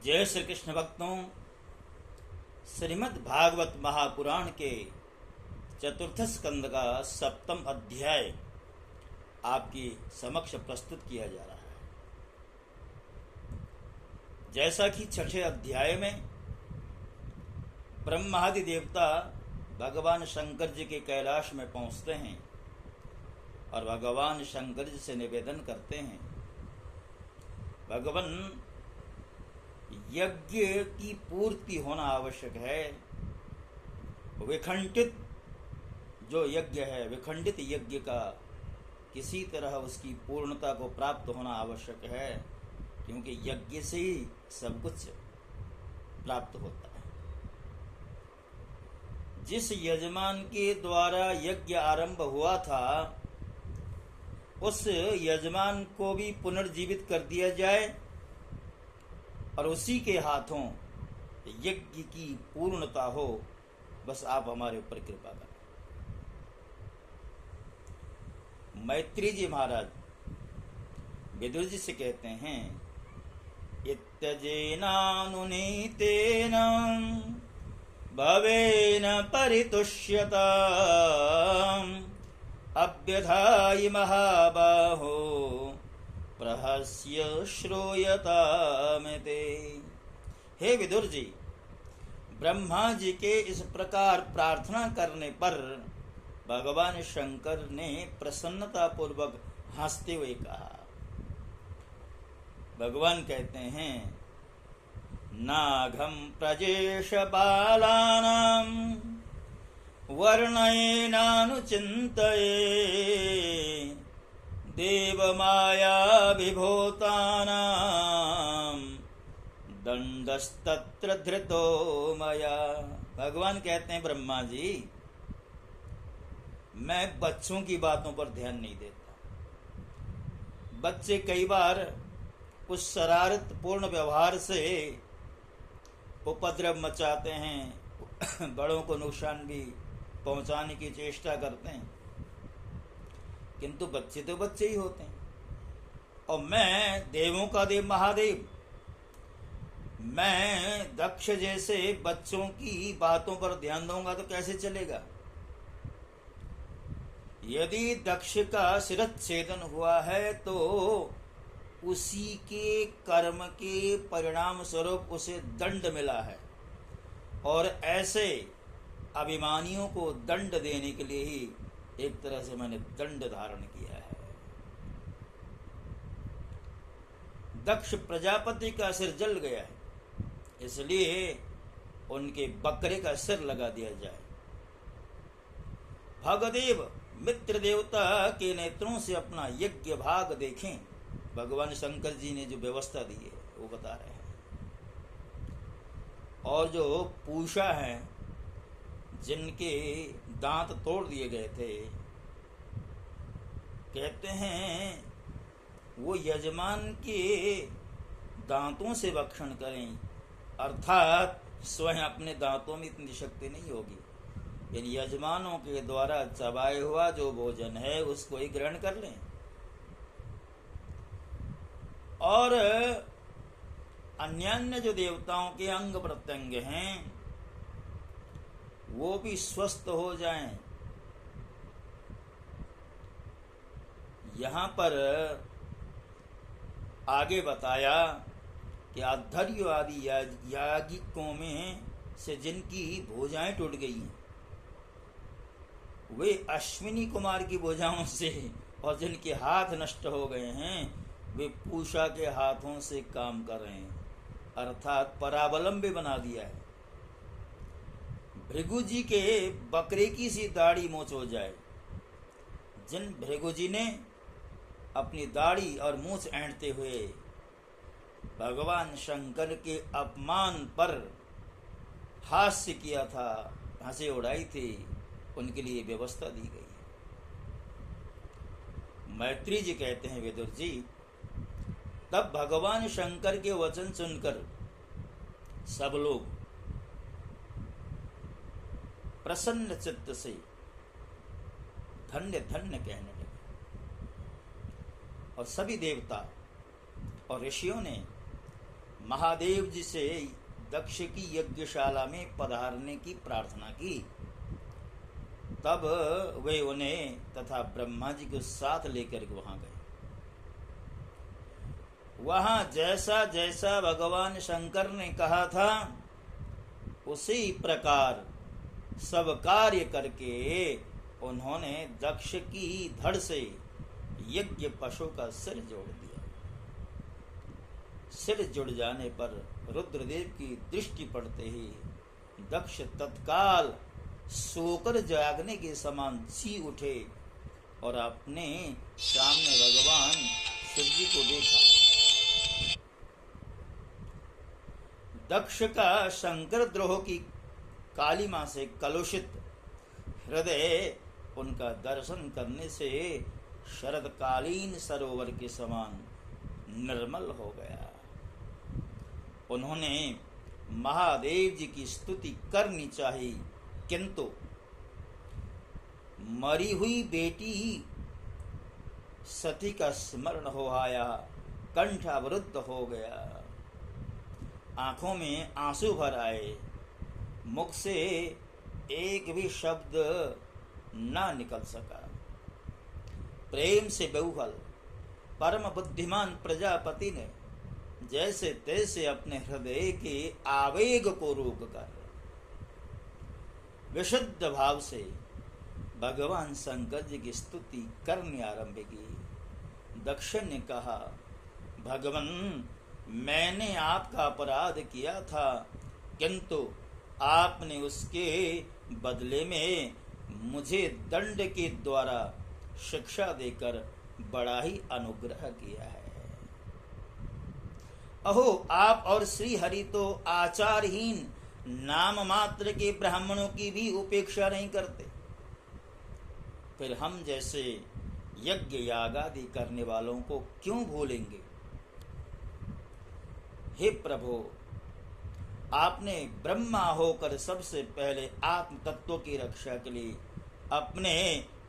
जय श्री कृष्ण भक्तों, श्रीमद् भागवत महापुराण के चतुर्थ स्कंद का सप्तम अध्याय आपकी समक्ष प्रस्तुत किया जा रहा है। जैसा कि छठे अध्याय में ब्रह्मादि देवता भगवान शंकर जी के कैलाश में पहुंचते हैं और भगवान शंकर जी से निवेदन करते हैं, भगवान यज्ञ की पूर्ति होना आवश्यक है। विखंडित जो यज्ञ है, विखंडित यज्ञ का किसी तरह उसकी पूर्णता को प्राप्त होना आवश्यक है, क्योंकि यज्ञ से ही सब कुछ प्राप्त होता है। जिस यजमान के द्वारा यज्ञ आरंभ हुआ था, उस यजमान को भी पुनर्जीवित कर दिया जाए और उसी के हाथों यज्ञ की पूर्णता हो। बस आप हमारे ऊपर कृपा करें। मैत्री जी महाराज विदुर जी से कहते हैं, इत्यजेनानुनीतेन भवेन परितुष्यता अभ्यधायि महाबाहो प्रहस्य श्रूयतामिते। हे विदुर जी, ब्रह्मा जी के इस प्रकार प्रार्थना करने पर भगवान शंकर ने प्रसन्नता पूर्वक हंसते हुए कहा। भगवान कहते हैं, नाघं प्रजेश बालानां वर्णयेनानुचिन्तये देवमाया विभूतानां दंडस्तत्र धृतो मया। भगवान कहते हैं, ब्रह्मा जी, मैं बच्चों की बातों पर ध्यान नहीं देता। बच्चे कई बार उस शरारत पूर्ण व्यवहार से उपद्रव मचाते हैं, बड़ों को नुकसान भी पहुंचाने की चेष्टा करते हैं, किंतु बच्चे तो बच्चे ही होते हैं। और मैं देवों का देव महादेव, मैं दक्ष जैसे बच्चों की बातों पर ध्यान दूंगा तो कैसे चलेगा। यदि दक्ष का शिरच्छेदन हुआ है तो उसी के कर्म के परिणाम स्वरूप उसे दंड मिला है, और ऐसे अभिमानियों को दंड देने के लिए ही एक तरह से मैंने दंड धारण किया है। दक्ष प्रजापति का सिर जल गया है, इसलिए उनके बकरे का सिर लगा दिया जाए। भगदेव मित्र देवता के नेत्रों से अपना यज्ञ भाग देखें। भगवान शंकर जी ने जो व्यवस्था दी है वो बता रहे हैं। और जो पूषा हैं, जिनके दांत तोड़ दिए गए थे, कहते हैं वो यजमान के दांतों से भक्षण करें, अर्थात स्वयं अपने दांतों में इतनी शक्ति नहीं होगी। इन यजमानों के द्वारा चबाए हुआ जो भोजन है उसको ही ग्रहण कर लें, और अन्यान्य जो देवताओं के अंग प्रत्यंग हैं वो भी स्वस्थ हो जाएं। यहाँ पर आगे बताया कि आध्वर्य आदि यागिकों में से जिनकी भुजाएं टूट गई हैं, वे अश्विनी कुमार की भुजाओं से, और जिनके हाथ नष्ट हो गए हैं वे पूषा के हाथों से काम कर रहे हैं, अर्थात परावलंबी बना दिया है। भृगु जी के बकरे की सी दाढ़ी मूंछ हो जाए। जिन भृगु जी ने अपनी दाढ़ी और मूंछ ऐंठते हुए भगवान शंकर के अपमान पर हास्य किया था, हंसी उड़ाई थी, उनके लिए व्यवस्था दी गई है। मैत्री जी कहते हैं, विदुर जी, तब भगवान शंकर के वचन सुनकर सब लोग प्रसन्न चित्त से धन्य धन्य कहने लगे, और सभी देवता और ऋषियों ने महादेव जी से दक्ष की यज्ञशाला में पधारने की प्रार्थना की। तब वे उन्हें तथा ब्रह्मा जी को साथ लेकर के वहां गए। वहां जैसा जैसा भगवान शंकर ने कहा था उसी प्रकार सब कार्य करके उन्होंने दक्ष की धड़ से यज्ञ पशु का सिर जोड़ दिया। सिर जुड़ जाने पर रुद्रदेव की दृष्टि पड़ते ही दक्ष तत्काल सोकर जागने के समान ची उठे और अपने सामने भगवान शिव जी को देखा। दक्ष का शंकर द्रोह की कालिमा से कलुषित हृदय उनका दर्शन करने से शरदकालीन सरोवर के समान निर्मल हो गया। उन्होंने महादेव जी की स्तुति करनी चाहिए, किंतु मरी हुई बेटी सती का स्मरण हो आया, कंठ अवरुद्ध हो गया, आंखों में आंसू भर आए, मुख से एक भी शब्द ना निकल सका। प्रेम से बहुफल परम बुद्धिमान प्रजापति ने जैसे तैसे अपने हृदय के आवेग को रोककर विशुद्ध भाव से भगवान शंकर जी की स्तुति करनी आरंभ की। दक्ष ने कहा, भगवान, मैंने आपका अपराध किया था, किंतु आपने उसके बदले में मुझे दंड के द्वारा शिक्षा देकर बड़ा ही अनुग्रह किया है। अहो, आप और श्री हरि तो आचारहीन नाम मात्र के ब्राह्मणों की भी उपेक्षा नहीं करते, फिर हम जैसे यज्ञ याग आदि करने वालों को क्यों भूलेंगे? हे प्रभु, आपने ब्रह्मा होकर सबसे पहले आत्म तत्व की रक्षा के लिए अपने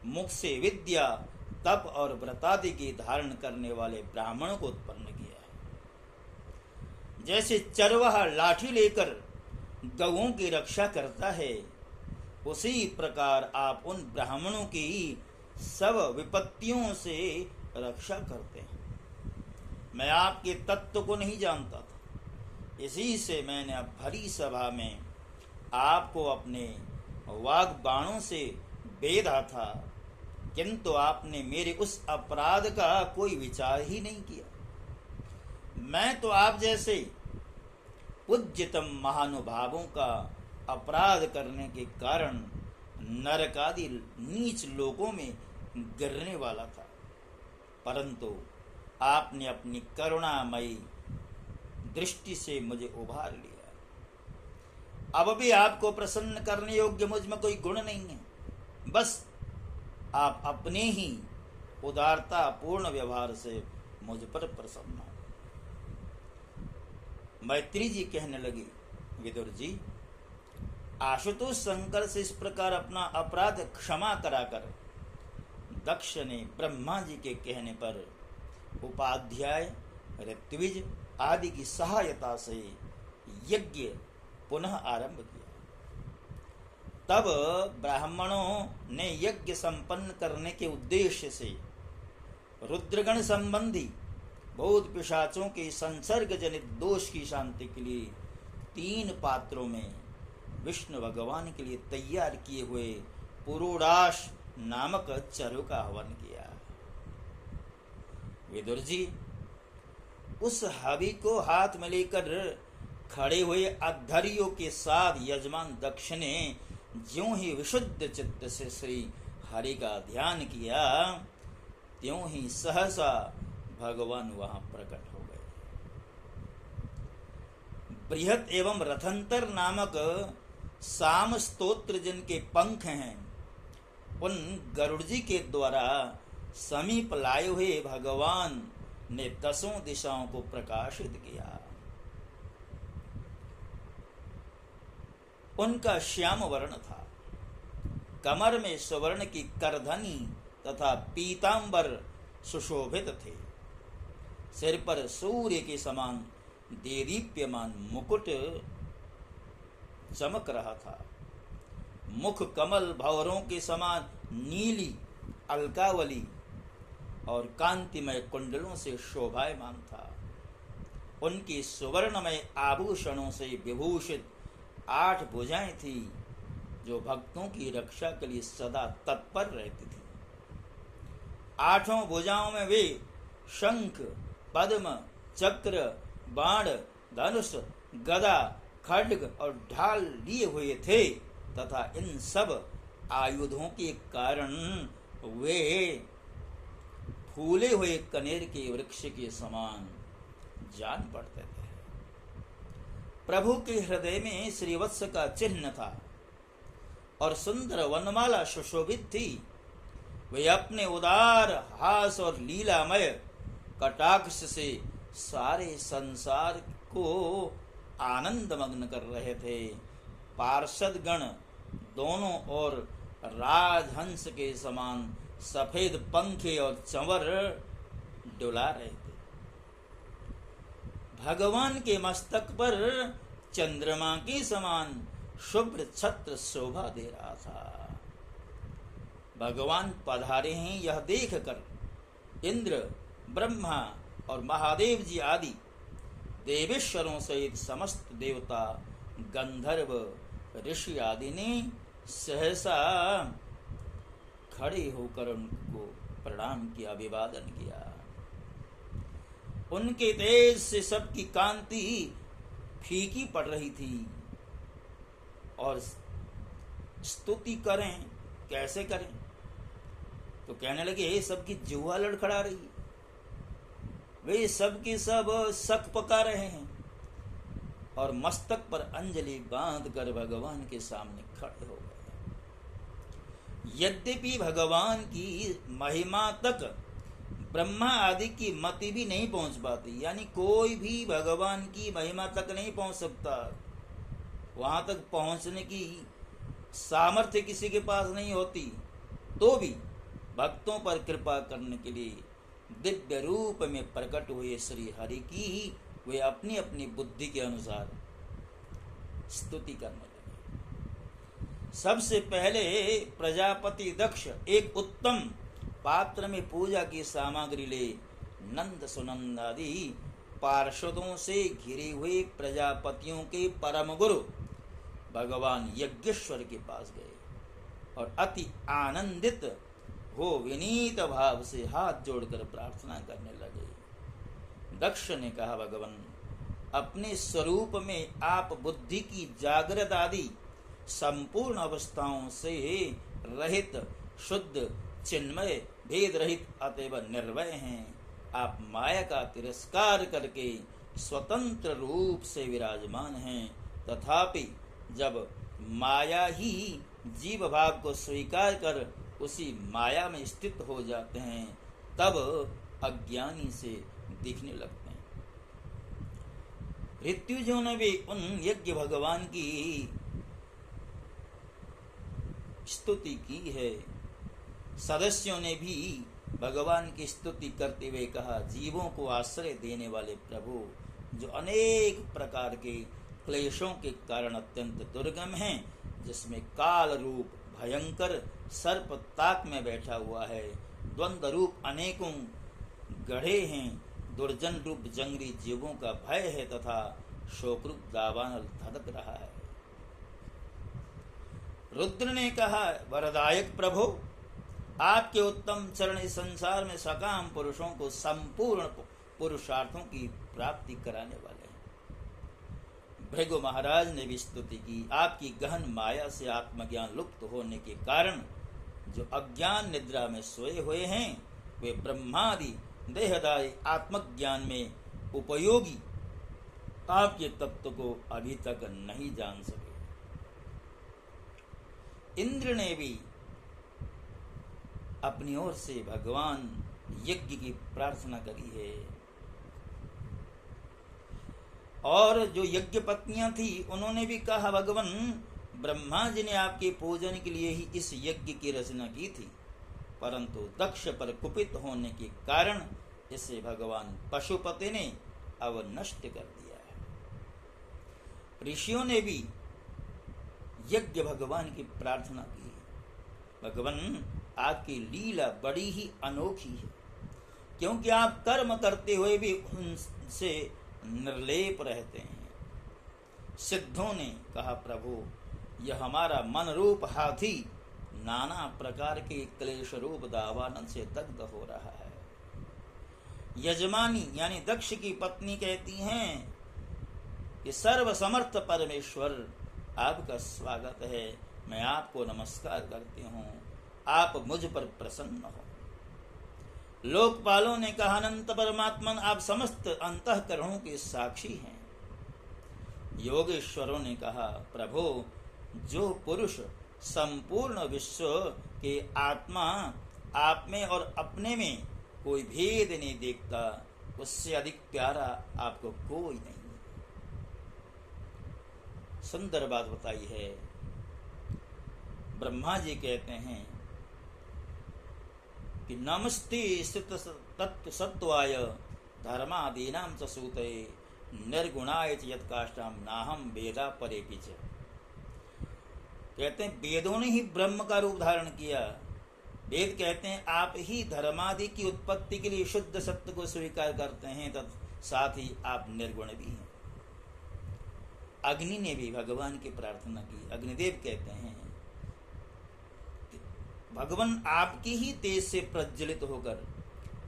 मुख से विद्या, तप और व्रतादि की धारण करने वाले ब्राह्मणों को उत्पन्न किया है। जैसे चरवाहा लाठी लेकर गौओं की रक्षा करता है, उसी प्रकार आप उन ब्राह्मणों की सब विपत्तियों से रक्षा करते हैं। मैं आपके तत्व को नहीं जानता था, इसी से मैंने अब भरी सभा में आपको अपने वाग बाणों से बेधा था, किंतु आपने मेरे उस अपराध का कोई विचार ही नहीं किया। मैं तो आप जैसे पूज्यतम महानुभावों का अपराध करने के कारण नरकादि नीच लोकों में गिरने वाला था, परंतु आपने अपनी करुणामयी दृष्टि से मुझे उभार लिया। अब भी आपको प्रसन्न करने योग्य मुझ में कोई गुण नहीं है, बस आप अपने ही उदारता पूर्ण व्यवहार से मुझ पर प्रसन्न हो। मैत्री जी कहने लगी, विदुर जी, आशुतोष शंकर से इस प्रकार अपना अपराध क्षमा कराकर दक्ष ने ब्रह्मा जी के कहने पर उपाध्याय, ऋत्विज आदि की सहायता से यज्ञ पुनः आरंभ किया। तब ब्राह्मणों ने यज्ञ संपन्न करने के उद्देश्य से रुद्रगण संबंधी भूत पिशाचों के संसर्ग जनित दोष की शांति के लिए 3 पात्रों में विष्णु भगवान के लिए तैयार किए हुए पुरोडाश नामक चरु का हवन किया। विदुर जी, उस हवि को हाथ में लेकर खड़े हुए अधर्यों के साथ यजमान दक्ष ने ज्यों ही विशुद्ध चित्त से श्री हरि का ध्यान किया, त्यों ही सहसा भगवान वहां प्रकट हो गए। बृहत एवं रथंतर नामक साम स्तोत्र जिनके पंख हैं, उन गरुड़ जी के द्वारा समीप लाए हुए भगवान ने 10 दिशाओं को प्रकाशित किया। उनका श्याम वर्ण था, कमर में स्वर्ण की करधनी तथा पीतांबर सुशोभित थे, सिर पर सूर्य के समान देदीप्यमान मुकुट चमक रहा था। मुख कमल भंवरों के समान नीली अलकावली और कांतिमय कुंडलों से शोभायमान था। उनकी सुवर्णमय आभूषणों से विभूषित 8 भुजाएं थी, जो भक्तों की रक्षा के लिए सदा तत्पर रहती थी। 8 भुजाओं में वे शंख, पद्म, चक्र, बाण, धनुष, गदा, खड्ग और ढाल लिए हुए थे तथा इन सब आयुधों के कारण वे फूले हुए कनेर के वृक्ष के समान जान पड़ते थे। प्रभु के हृदय में श्रीवत्स का चिन्ह था और सुंदर वनमाला सुशोभित थी। वे अपने उदार हास और लीलामय कटाक्ष से सारे संसार को आनंद मग्न कर रहे थे। पार्षद गण दोनों ओर राजहंस के समान सफेद पंखे और चंवर डुला रहे थे। भगवान के मस्तक पर चंद्रमा के समान शुभ्र छत्र शोभा दे रहा था। भगवान पधारे हैं यह देखकर इंद्र, ब्रह्मा और महादेव जी आदि देवेश्वरों सहित समस्त देवता, गंधर्व, ऋषि आदि ने सहसा खड़े होकर उनको प्रणाम किया, अभिवादन किया। उनके तेज से सबकी कांति फीकी पड़ रही थी और स्तुति करें कैसे करें, तो कहने लगे हे सबकी जुआ लड़खड़ा रही, वे सबके सब शक पका रहे हैं और मस्तक पर अंजलि बांधकर भगवान के सामने खड़े हो गए। यद्यपि भगवान की महिमा तक ब्रह्मा आदि की मति भी नहीं पहुंच पाती, यानी कोई भी भगवान की महिमा तक नहीं पहुंच सकता, वहां तक पहुंचने की सामर्थ्य किसी के पास नहीं होती, तो भी भक्तों पर कृपा करने के लिए दिव्य रूप में प्रकट हुए श्री हरि की वे अपनी अपनी बुद्धि के अनुसार स्तुति करने लगे। सबसे पहले प्रजापति दक्ष एक उत्तम पात्र में पूजा की सामग्री ले नंद सुनंद आदि पार्षदों से घिरे हुए प्रजापतियों के परम गुरु भगवान यज्ञेश्वर के पास गए और अति आनंदित हो विनीत भाव से हाथ जोड़कर प्रार्थना करने लगे। दक्ष ने कहा, भगवान, अपने स्वरूप में आप बुद्धि की जागृत आदि संपूर्ण अवस्थाओं से रहित, शुद्ध, चिन्मय, भेद रहित अतएव निर्भय हैं। आप माया का तिरस्कार करके स्वतंत्र रूप से विराजमान हैं, तथापि जब माया ही जीव भाव को स्वीकार कर उसी माया में स्थित हो जाते हैं, तब अज्ञानी से दिखने लगते हैं। ऋत्विजों ने भी उन यज्ञ भगवान की स्तुति की है। सदस्यों ने भी भगवान की स्तुति करते हुए कहा, जीवों को आश्रय देने वाले प्रभु, जो अनेक प्रकार के क्लेशों के कारण अत्यंत दुर्गम हैं, जिसमें काल रूप भयंकर सर्प ताक में बैठा हुआ है, द्वंद्व रूप अनेकों गढ़े हैं, दुर्जन रूप जंगली जीवों का भय है तथा शोक रूप दावानल धधक रहा है। रुद्र ने कहा, वरदायक प्रभु, आपके उत्तम चरण इस संसार में सकाम पुरुषों को संपूर्ण पुरुषार्थों की प्राप्ति कराने वाले हैं। भृगु महाराज ने भी स्तुति की, आपकी गहन माया से आत्मज्ञान लुप्त होने के कारण जो अज्ञान निद्रा में सोए हुए हैं, वे ब्रह्मादि देहदारी आत्मज्ञान में उपयोगी आपके तत्व को अभी तक नहीं जान सके। इंद्र ने भी अपनी ओर से भगवान यज्ञ की प्रार्थना करी है और जो यज्ञ पत्नियां थी उन्होंने भी कहा, भगवान, ब्रह्मा जी ने आपके पूजन के लिए ही इस यज्ञ की रचना की थी, परंतु दक्ष पर कुपित होने के कारण इसे भगवान पशुपति ने अब नष्ट कर दिया है। ऋषियों ने भी यज्ञ भगवान की प्रार्थना की। भगवान आपकी लीला बड़ी ही अनोखी है, क्योंकि आप कर्म करते हुए भी उनसे निर्लेप रहते हैं। सिद्धों ने कहा, प्रभु यह हमारा मन रूप हाथी नाना प्रकार के क्लेश रूप दावानल से दग्ध हो रहा है। यजमानी यानी दक्ष की पत्नी कहती हैं कि सर्व समर्थ परमेश्वर आपका स्वागत है, मैं आपको नमस्कार करती हूँ, आप मुझ पर प्रसन्न हो। लोकपालों ने कहा, अनंत परमात्मन आप समस्त अंतःकरणों के साक्षी हैं। योगेश्वरों ने कहा, प्रभु जो पुरुष संपूर्ण विश्व के आत्मा आप में और अपने में कोई भेद नहीं देखता, उससे अधिक प्यारा आपको कोई नहीं। सुंदर बात बताई है। ब्रह्मा जी कहते हैं कि नमस्ते स्थित तत्व सत्वाय धर्मादीनां च सूतये निर्गुणाय च यत्काष्ठाम नाहम वेदा परेपि च। कहते हैं वेदों ने ही ब्रह्म का रूप धारण किया। वेद कहते हैं आप ही धर्मादि की उत्पत्ति के लिए शुद्ध सत्य को स्वीकार करते हैं, तब साथ ही आप निर्गुण भी हैं। अग्नि ने भी भगवान की प्रार्थना की। अग्निदेव कहते हैं भगवान आपकी ही तेज से प्रज्वलित होकर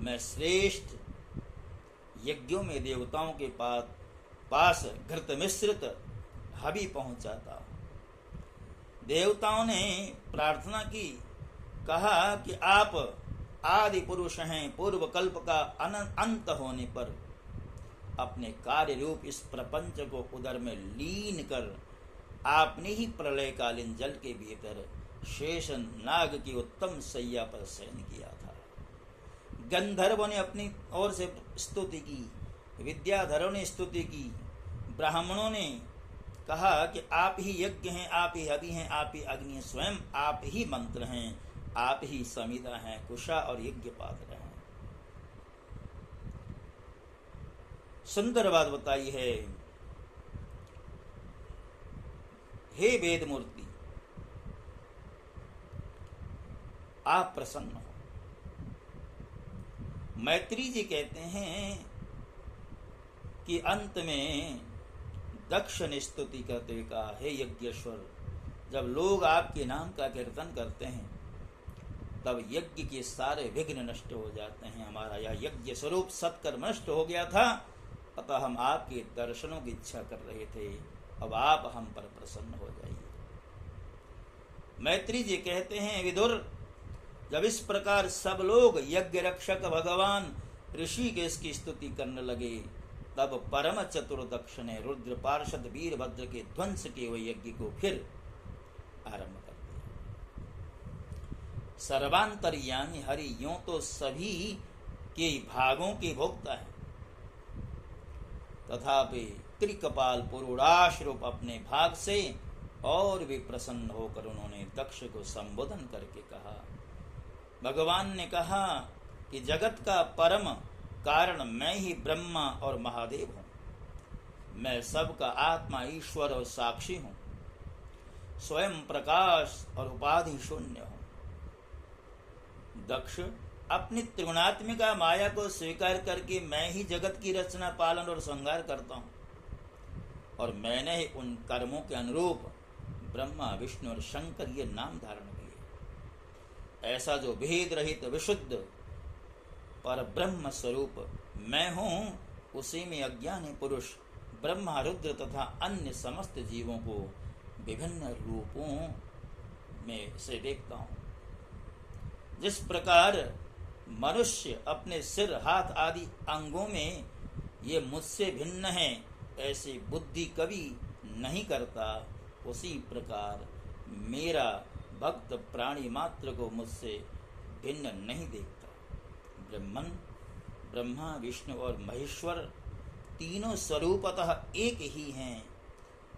मैं श्रेष्ठ यज्ञों में देवताओं के पास घृत मिश्रित हवि पहुंचाता हूं। देवताओं ने प्रार्थना की, कहा कि आप आदि पुरुष हैं, पूर्व कल्प का अंत होने पर अपने कार्य रूप इस प्रपंच को उदर में लीन कर आपने ही प्रलयकालीन जल के भीतर शेष नाग की उत्तम सैया पर शयन किया था। गंधर्वों ने अपनी ओर से स्तुति की, विद्याधरों ने स्तुति की, ब्राह्मणों ने कहा कि आप ही यज्ञ हैं, आप ही हवि हैं, आप ही अग्नि हैं, स्वयं आप ही मंत्र हैं, आप ही समिधा हैं, कुशा और यज्ञ पात्र हैं। सुंदर बात बताई है। हे वेद मूर्ति, आप प्रसन्न हो। मैत्री जी कहते हैं कि अंत में दक्ष ने स्तुति करते हुए कहा, हे यज्ञेश्वर, जब लोग आपके नाम का कीर्तन करते हैं तब यज्ञ के सारे विघ्न नष्ट हो जाते हैं। हमारा यह यज्ञ स्वरूप सत्कर्म नष्ट हो गया था, अतः हम आपके दर्शनों की इच्छा कर रहे थे, अब आप हम पर प्रसन्न हो जाइए। मैत्री जी कहते हैं, विदुर, जब इस प्रकार सब लोग यज्ञ रक्षक भगवान ऋषिकेश की स्तुति करने लगे, तब परम चतुर दक्ष ने रुद्र पार्षद वीरभद्र के ध्वंस किए हुए यज्ञ को फिर आरंभ कर दिया। सर्वांतर्यामी हरि यूं तो सभी के भागों के भोक्ता है, तथापि त्रिकपाल पुरुषाश रूप अपने भाग से और भी प्रसन्न होकर उन्होंने दक्ष को संबोधन करके कहा। भगवान ने कहा कि जगत का परम कारण मैं ही ब्रह्मा और महादेव हूं। मैं सबका आत्मा, ईश्वर और साक्षी हूं, स्वयं प्रकाश और उपाधि शून्य हूं। दक्ष, अपनी त्रिगुणात्मिका माया को स्वीकार करके मैं ही जगत की रचना, पालन और संहार करता हूं, और मैंने ही उन कर्मों के अनुरूप ब्रह्मा, विष्णु और शंकर ये नाम धारण किए। ऐसा जो भेद रहित विशुद्ध पर ब्रह्म स्वरूप मैं हूं, उसी में अज्ञानी पुरुष ब्रह्मा, रुद्र तथा अन्य समस्त जीवों को विभिन्न रूपों में से देखता हूं। जिस प्रकार मनुष्य अपने सिर, हाथ आदि अंगों में ये मुझसे भिन्न है, ऐसी बुद्धि कभी नहीं करता, उसी प्रकार मेरा भक्त प्राणी मात्र को मुझसे भिन्न नहीं देखता। ब्रह्मन, ब्रह्मा, विष्णु और महेश्वर तीनों स्वरूपतः एक ही हैं,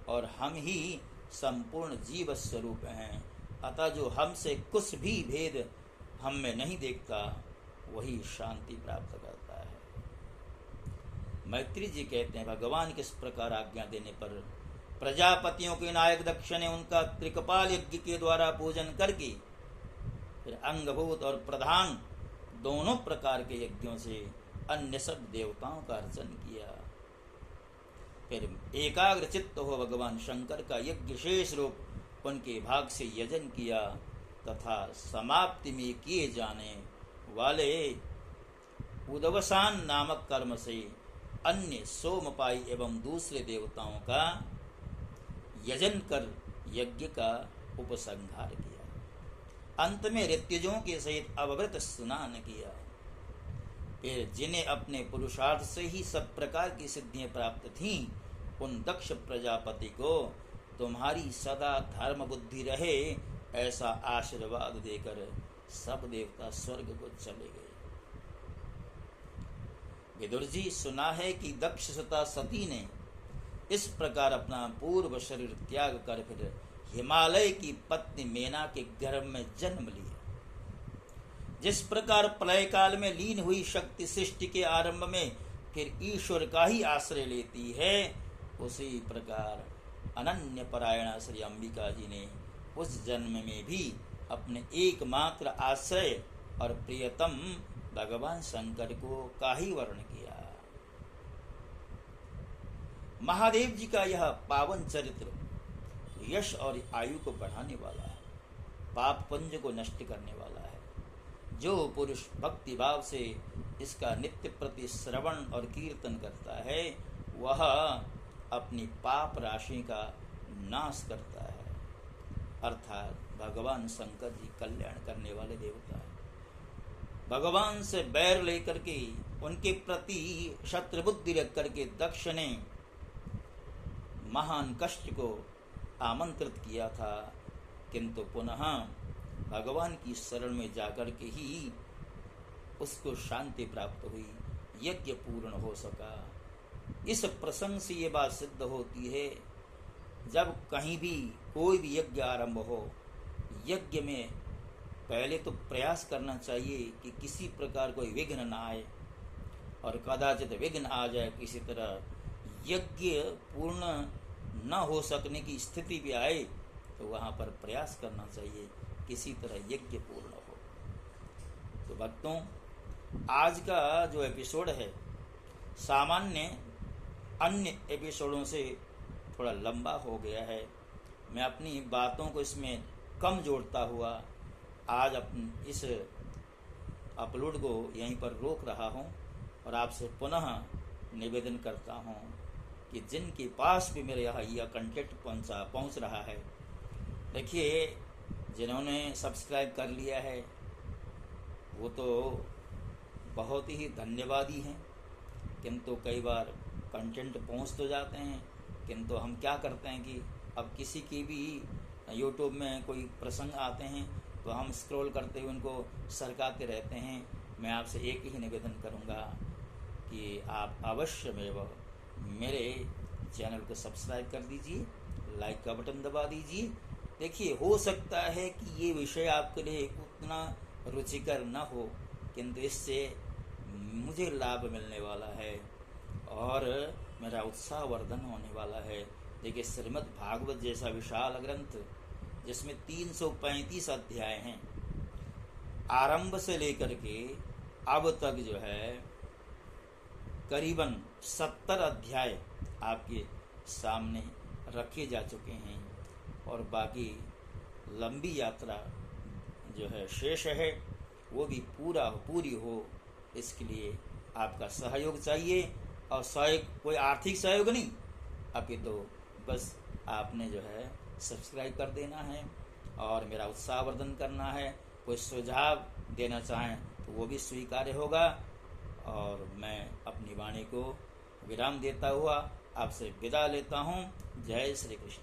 और हम ही संपूर्ण जीव स्वरूप हैं। अतः जो हमसे कुछ भी भेद हम में नहीं देखता, वही शांति प्राप्त करता है। मैत्री जी कहते हैं, भगवान किस प्रकार आज्ञा देने पर प्रजापतियों के नायक दक्ष ने उनका त्रिकपाल यज्ञ के द्वारा पूजन करके फिर अंगभूत और प्रधान दोनों प्रकार के यज्ञों से अन्य सब देवताओं का अर्चन किया। फिर एकाग्र चित्त हो भगवान शंकर का यज्ञ शेष रूप उनके भाग से यजन किया तथा समाप्ति में किए जाने वाले उदवसान नामक कर्म से अन्य सोमपाई एवं दूसरे देवताओं का यजन कर यज्ञ का उपसंहार किया। अंत में ऋत्विजों के सहित अवव्रत स्नान किया। फिर जिन्हें अपने पुरुषार्थ से ही सब प्रकार की सिद्धियां प्राप्त थीं, उन दक्ष प्रजापति को तुम्हारी सदा धर्म बुद्धि रहे ऐसा आशीर्वाद देकर सब देवता स्वर्ग को चले गए। विदुर जी, सुना है कि दक्ष सुता सती ने इस प्रकार अपना पूर्व शरीर त्याग कर फिर हिमालय की पत्नी मेना के गर्भ में जन्म लिया। जिस प्रकार प्रलय काल में लीन हुई शक्ति सृष्टि के आरंभ में फिर ईश्वर का ही आश्रय लेती है, उसी प्रकार अनन्य परायणा श्री अंबिका जी ने उस जन्म में भी अपने एकमात्र आश्रय और प्रियतम भगवान शंकर को का ही वर्ण किया। महादेव जी का यह पावन चरित्र यश और आयु को बढ़ाने वाला है, पाप पुंज को नष्ट करने वाला है। जो पुरुष भक्ति भाव से इसका नित्य प्रति श्रवण और कीर्तन करता है, वह अपनी पाप राशि का नाश करता है। अर्थात भगवान शंकर जी कल्याण करने वाले देवता है। भगवान से बैर लेकर के उनके प्रति शत्रु बुद्धि रख करके दक्ष ने महान कष्ट को आमंत्रित किया था, किंतु पुनः भगवान की शरण में जाकर के ही उसको शांति प्राप्त हुई, यज्ञ पूर्ण हो सका। इस प्रसंग से ये बात सिद्ध होती है, जब कहीं भी कोई भी यज्ञ आरंभ हो, यज्ञ में पहले तो प्रयास करना चाहिए कि किसी प्रकार कोई विघ्न ना आए, और कदाचित विघ्न आ जाए, किसी तरह यज्ञ पूर्ण न हो सकने की स्थिति भी आए, तो वहाँ पर प्रयास करना चाहिए किसी तरह यज्ञ पूर्ण हो। तो भक्तों, आज का जो एपिसोड है सामान्य अन्य एपिसोडों से थोड़ा लंबा हो गया है। मैं अपनी बातों को इसमें कम जोड़ता हुआ आज इस अपलोड को यहीं पर रोक रहा हूँ, और आपसे पुनः निवेदन करता हूँ कि जिनके पास भी मेरे यहाँ यह कंटेंट पहुँच रहा है, देखिए, जिन्होंने सब्सक्राइब कर लिया है वो तो बहुत ही धन्यवादी हैं, किंतु कई बार कंटेंट पहुँच तो जाते हैं, किंतु हम क्या करते हैं कि अब किसी की भी यूट्यूब में कोई प्रसंग आते हैं तो हम स्क्रॉल करते हुए उनको सरकाते रहते हैं। मैं आपसे एक ही निवेदन करूंगा कि आप अवश्य में मेरे चैनल को सब्सक्राइब कर दीजिए, लाइक का बटन दबा दीजिए। देखिए, हो सकता है कि ये विषय आपके लिए उतना रुचिकर न हो, किंतु इससे मुझे लाभ मिलने वाला है और मेरा उत्साह वर्धन होने वाला है। देखिए, श्रीमद् भागवत जैसा विशाल ग्रंथ जिसमें 335 अध्याय हैं, आरंभ से लेकर के अब तक जो है करीबन 70 अध्याय आपके सामने रखे जा चुके हैं, और बाकी लंबी यात्रा जो है शेष है, वो भी पूरी हो, इसके लिए आपका सहयोग चाहिए। और सहयोग कोई आर्थिक सहयोग नहीं, अभी तो बस आपने जो है सब्सक्राइब कर देना है और मेरा उत्साहवर्धन करना है। कोई सुझाव देना चाहें तो वो भी स्वीकार्य होगा। और मैं अपनी वाणी को विराम देता हुआ आपसे विदा लेता हूँ। जय श्री कृष्ण।